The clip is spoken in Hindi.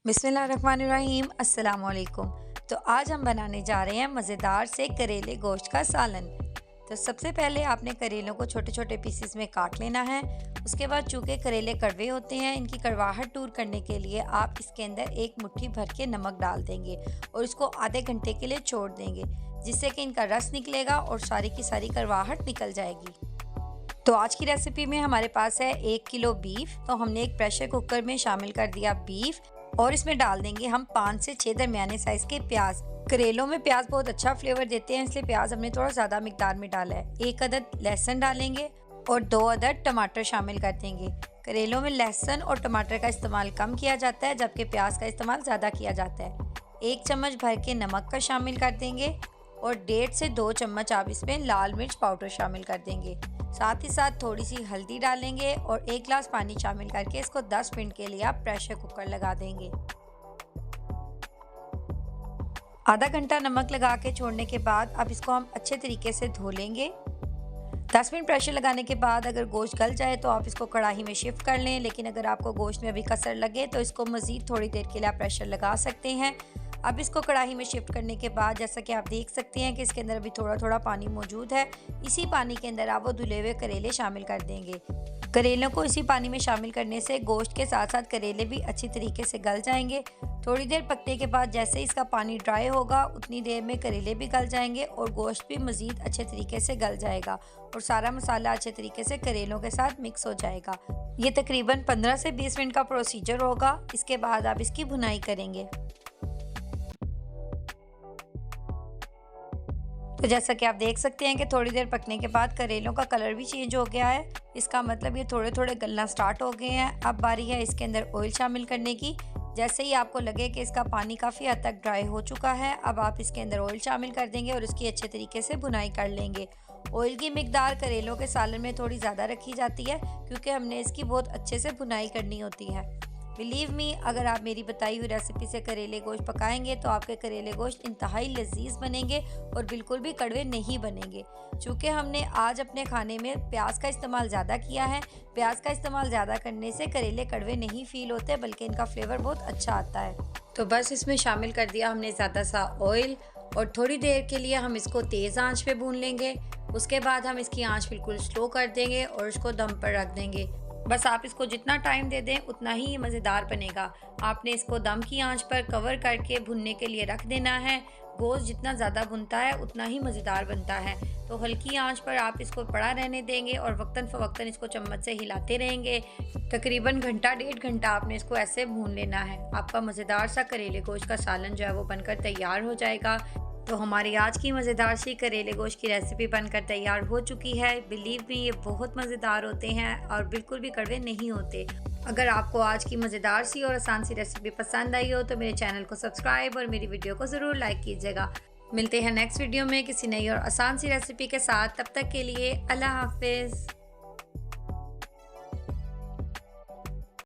बिस्मिल्लाहिर्रहमानिर्रहीम, अस्सलाम वालेकुम। तो आज हम बनाने जा रहे हैं मज़ेदार से करेले गोश्त का सालन। तो सबसे पहले आपने करेलों को छोटे छोटे पीसेस में काट लेना है। उसके बाद चूँकि करेले कड़वे होते हैं, इनकी कड़वाहट दूर करने के लिए आप इसके अंदर एक मुट्ठी भर के नमक डाल देंगे और इसको आधे घंटे के लिए छोड़ देंगे, जिससे कि इनका रस निकलेगा और सारी की सारी कड़वाहट निकल जाएगी। तो आज की रेसिपी में हमारे पास है 1 किलो बीफ। तो हमने एक प्रेशर कुकर में शामिल कर दिया बीफ और इसमें डाल देंगे हम 5 से 6 दरमियाने साइज के प्याज। करेलों में प्याज बहुत अच्छा फ्लेवर देते हैं, इसलिए प्याज हमने थोड़ा ज़्यादा मिकदार में डाला है। 1 अदद लहसुन डालेंगे और 2 अदद टमाटर शामिल कर देंगे। करेलों में लहसुन और टमाटर का इस्तेमाल कम किया जाता है, जबकि प्याज का इस्तेमाल ज़्यादा किया जाता है। 1 चम्मच भर के नमक का शामिल कर देंगे और 1.5 से 2 चम्मच आप इसमें लाल मिर्च पाउडर शामिल कर देंगे। साथ ही साथ थोड़ी सी हल्दी डालेंगे और 1 गिलास पानी शामिल करके इसको 10 मिनट के लिए आप प्रेशर कुकर लगा देंगे। आधा घंटा नमक लगा के छोड़ने के बाद अब इसको हम अच्छे तरीके से धो लेंगे। 10 मिनट प्रेशर लगाने के बाद अगर गोश्त गल जाए तो आप इसको कढ़ाई में शिफ्ट कर लें, लेकिन अगर आपको गोश्त में अभी कसर लगे तो इसको मज़ीद थोड़ी देर के लिए आप प्रेशर लगा सकते हैं। अब इसको कढ़ाई में शिफ्ट करने के बाद जैसा कि आप देख सकते हैं कि इसके अंदर अभी थोड़ा थोड़ा पानी मौजूद है। इसी पानी के अंदर आप वो धुले हुए करेले शामिल कर देंगे। करेलों को इसी पानी में शामिल करने से गोश्त के साथ साथ करेले भी अच्छी तरीके से गल जाएंगे। थोड़ी देर पकने के बाद जैसे ही इसका पानी ड्राई होगा उतनी देर में करेले भी गल जाएंगे और गोश्त भी मज़ीद अच्छे तरीके से गल जाएगा और सारा मसाला अच्छे तरीके से करेलों के साथ मिक्स हो जाएगा। ये तकरीबन 15 से 20 मिनट का प्रोसीजर होगा। इसके बाद आप इसकी भुनाई करेंगे। तो जैसा कि आप देख सकते हैं कि थोड़ी देर पकने के बाद करेलों का कलर भी चेंज हो गया है। इसका मतलब ये थोड़े थोड़े गलना स्टार्ट हो गए हैं। अब बारी है इसके अंदर ऑयल शामिल करने की। जैसे ही आपको लगे कि इसका पानी काफ़ी हद तक ड्राई हो चुका है, अब आप इसके अंदर ऑयल शामिल कर देंगे और इसकी अच्छे तरीके से भुनाई कर लेंगे। ऑयल की मिकदार करेलों के सालन में थोड़ी ज़्यादा रखी जाती है, क्योंकि हमने इसकी बहुत अच्छे से भुनाई करनी होती है। बिलीव मी, अगर आप मेरी बताई हुई रेसिपी से करेले गोश्त पकाएंगे तो आपके करेले गोश्त इंतहाई लजीज बनेंगे और बिल्कुल भी कड़वे नहीं बनेंगे। चूँकि हमने आज अपने खाने में प्याज का इस्तेमाल ज़्यादा किया है। प्याज का इस्तेमाल ज़्यादा करने से करेले कड़वे नहीं फील होते, बल्कि इनका फ्लेवर बहुत अच्छा आता है। तो बस इसमें शामिल कर दिया हमने ज़्यादा सा ऑयल और थोड़ी देर के लिए हम इसको तेज़ आंच पे भून लेंगे। उसके बाद हम इसकी आंच बिल्कुल स्लो कर देंगे और इसको दम पर रख देंगे। बस आप इसको जितना टाइम दे दें उतना ही मज़ेदार बनेगा। आपने इसको दम की आंच पर कवर करके भुनने के लिए रख देना है। गोश्त जितना ज़्यादा भुनता है उतना ही मज़ेदार बनता है। तो हल्की आंच पर आप इसको पड़ा रहने देंगे और वक्तन फ़वक्तन इसको चम्मच से हिलाते रहेंगे। तकरीबन घंटा 1.5 घंटा आपने इसको ऐसे भून लेना है। आपका मज़ेदार सा करेले गोश्त का सालन जो है वो बनकर तैयार हो जाएगा। तो हमारी आज की मज़ेदार सी करेले गोश्त की रेसिपी बनकर तैयार हो चुकी है। बिलीव मी, ये बहुत मज़ेदार होते हैं और बिल्कुल भी कड़वे नहीं होते। अगर आपको आज की मज़ेदार सी और आसान सी रेसिपी पसंद आई हो तो मेरे चैनल को सब्सक्राइब और मेरी वीडियो को ज़रूर लाइक कीजिएगा। मिलते हैं नेक्स्ट वीडियो में किसी नई और आसान सी रेसिपी के साथ। तब तक के लिए अल्लाह हाफिज़।